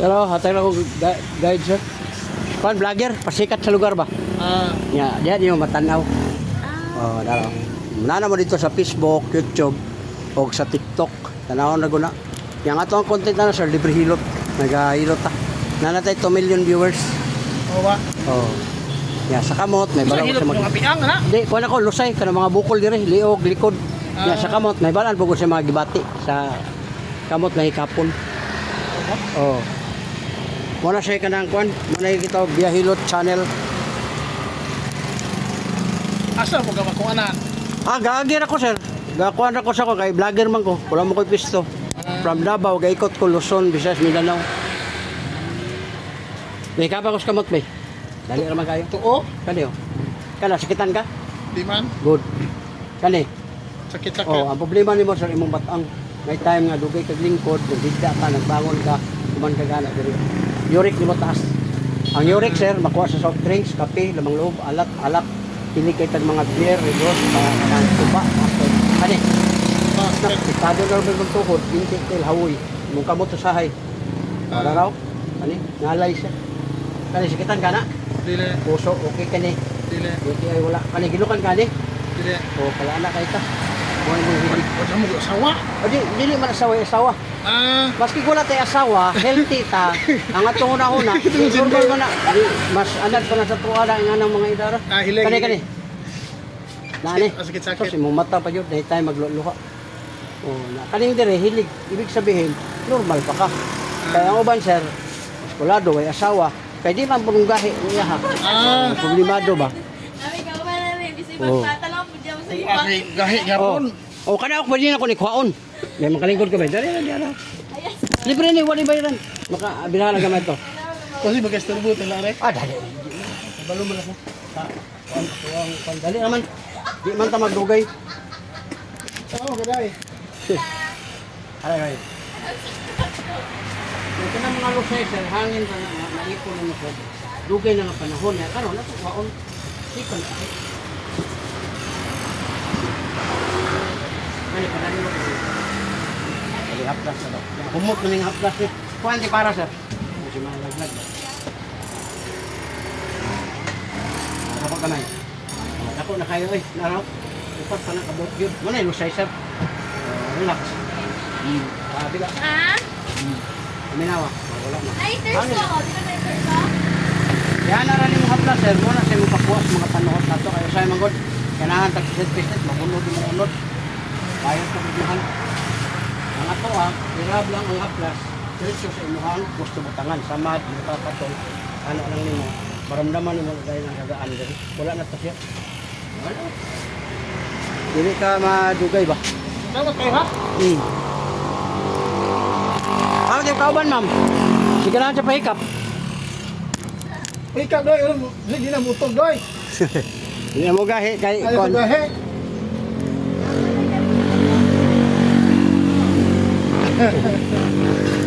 Pero hatag na ko guide sir. Kuan vlogger, pasikat sa lugar ba? Ya, diyan yung matanaw. Oh, daro. Nana mo dito sa Facebook, YouTube, o sa TikTok. Tanawon na guna. Yang ato ang content na sir, libre hilot. Nagahilot ta. Nanatay 2 million viewers. Oo ba? Oh. Ya, sa kamot may Sa balaw hilot sa mga piang ha? Di, kuan ako lusay kana mga bukol dire, liog, likod. Ya, sa kamot may balan pugod sa mga gibati sa kamot na ikapon. Oh. Muna siya kanang kuan, muna kita Biyahilot channel. Asa mo ka makuanan? Gagir ako sir. Gakuan ako sa ko kay vlogger man ko. Wala mo ko'y pisto. From Davao, gaikot ko Luzon, Visayas, Mindanao. May kapa ko sa kamot bay. Dali naman kayo. Tuo? Kani oh. Kana sakitan ka? Di man? Good. Kani. Sakit-sakit. Oh, ang problema nimo sir imong batang. May time nga dugay kag lingkod, nagdida ka, nagbangon ka, kuman ka gana diri. Uric nimo taas. Ang uric sir makuha sa soft drinks, kape, lamang loob, alak, pili kay tag mga beer, rebos, mga tuba, kani. Estado normal mong tuhod, intik tel hawoy. Mong kamot sa sahay. Para raw. Kani, nalay siya. Kani sakitan ka na? Dili. Puso, okay kani. Dili. Okay ay wala. Kani ginukan kani? Dili. O pala na kay ta. Mo imong hilig. Wala mo asawa? O di, dili man asawa. Maski wala tay asawa, healthy ta. Ang atong una-una, normal man na. Mas anad pa na sa tuwa nga ng mga idara. Hilig. Kani. Nani? Sakit-sakit. So, imong mata pa yun, dahil tayo magluluha. O, na kaning dire, hilig. Ibig sabihin, normal pa ka. Kaya ang uban, sir, muskulado, ay asawa. Kaya di man pulunggahi niya ha. Problemado ba? Sabi ka ba na rin, bisip Oo. magtatalaw po dyan sa iba. Gahi gapon. O, kana ako pwede na ako ni Kwaon. May makalingkod ka ba? Dari na. Libre ni, wali bayaran. Binahan na gamay to. Kasi mag-estorbo talare. Dali. Balo mo na ko. Dali naman. Di man ta magdugay. Oo, gaday. Ay. Ito na mga lusay, sir, hangin pa na naipon na ko. Dugay na ng panahon. Karon na ito, Kwaon. Sikon. Ano, panahon mo. Dali, haplas na daw. Humot na ng haplas. Kuhan di para, sir. Kasi malaglag. Ako kamay. Ako na kayo, naraw. Upat pa na kabot yun. Muna yung lusay, sir. Relax. Bila. Ha? Aminawa. Wala na. Ay, thirst ako. Di ba tayo thirst ako? Yan na rin yung haplas, sir. Muna sa mga pakuwas, mga panuot na ito. Kayo sa'yo manggod. Kailangan tag-pisit-pisit. Makunod yung mga unod. Bayad sa pagduhan. Ang ato hirap lang ang haplas. Diretso sa imuhang gusto butangan. Samad, mapapatol. Ano lang nimo. Maramdaman nimo dahil ng kagaan. Wala na ito siya. Wala. Hindi ka madugay ba? Tawag kayo ha? Ano yung kauban, ma'am? Sige lang sa pahikap. Ikaw doy, hindi na mutog doy. Hindi mo gahi. Kay Ayaw kon. ko gahi.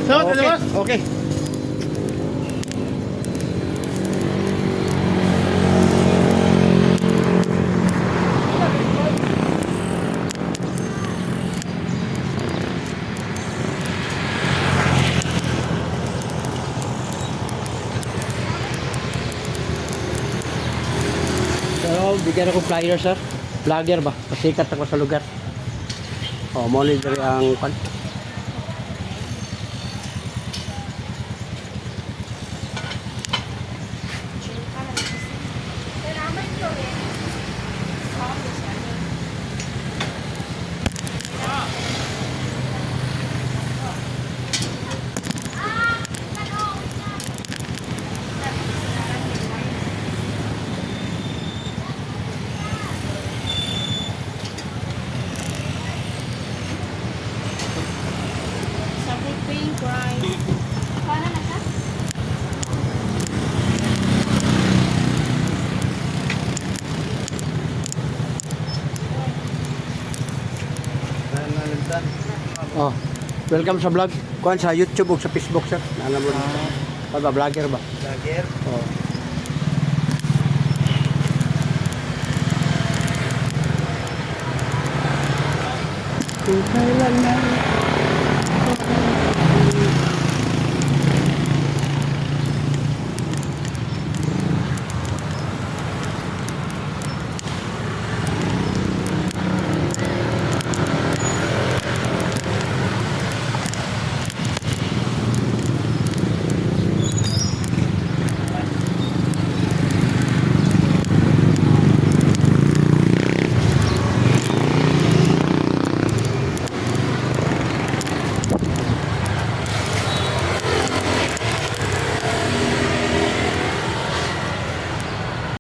So, Okay. Okay. So, bigyan ako flyer, sir. Vlogger ba? Pasikat ako sa lugar. Monitor ang pan. Para na ka? Welcome sa vlog. Kuan sa YouTube o sa Facebook, sir. Alam mo dito. Pag-vlogger ba? Vlogger. Oh. Kung kailan na